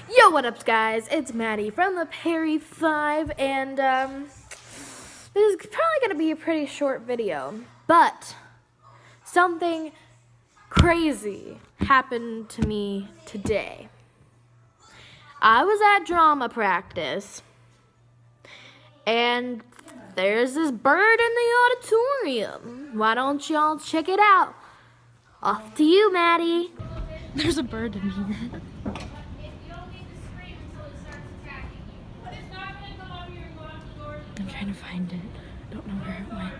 Yo, what up, guys? It's Maddie from the Perry 5, and this is probably going to be a pretty short video, but something crazy happened to me today. I was at drama practice, and there's this bird in the auditorium. Why don't y'all check it out? Off to you, Maddie. There's a bird in here. I'm trying to find it. I don't know where it went.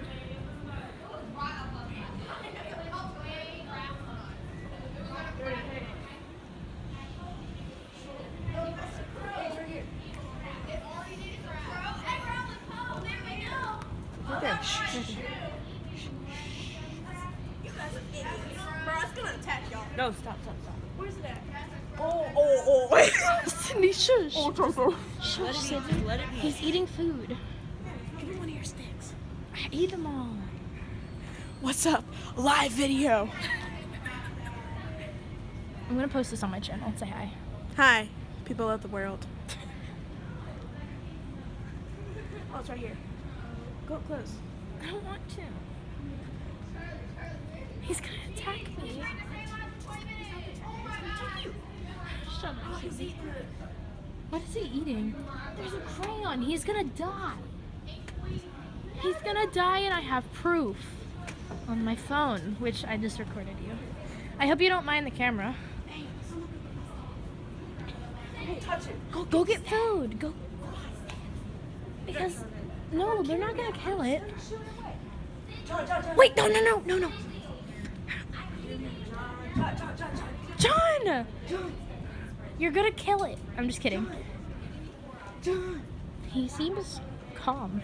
Okay. Bro, it's gonna attack y'all. No, stop. Where's it at? Oh. Cindy, shush. Shush, let it be. He's eating food. Give me one of your sticks. I ate them all. What's up? Live video. I'm gonna post this on my channel. Say hi. Hi, people of the world. Oh, it's right here. Go up close. I don't want to. He's gonna attack me. Shut up. What is he eating? There's a crayon. He's gonna die. He's gonna die, and I have proof on my phone, which I just recorded you. I hope you don't mind the camera. Don't touch it. Go get food. Go. Because no, they're not gonna kill it. John. Wait, no. John! You're gonna kill it. I'm just kidding. John. He seems calm.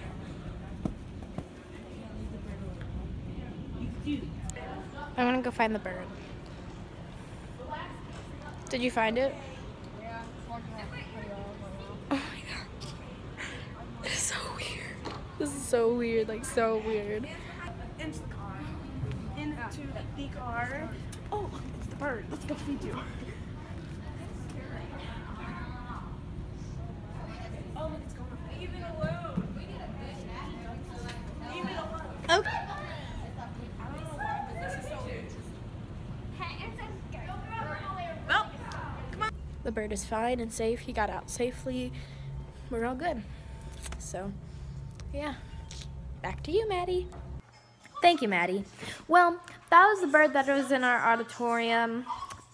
I'm gonna go find the bird. Did you find it? Oh my god. This is so weird. This is so weird, like so weird. Into the car. Into the car. Oh, look, it's the bird. Let's go feed you. Oh, look, it's going. Leave it alone. Leave it alone. Okay. Well, come on. The bird is fine and safe. He got out safely. We're all good. So, yeah. Back to you, Maddie. Thank you, Maddie. Well, that was the bird that was in our auditorium.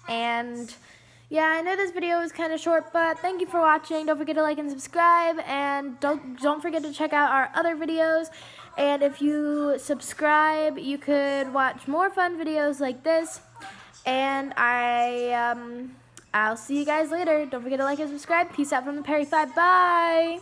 And, yeah, I know this video was kind of short, but thank you for watching. Don't forget to like and subscribe. And don't forget to check out our other videos. And if you subscribe, you could watch more fun videos like this. And I'll see you guys later. Don't forget to like and subscribe. Peace out from the Perry 5. Bye.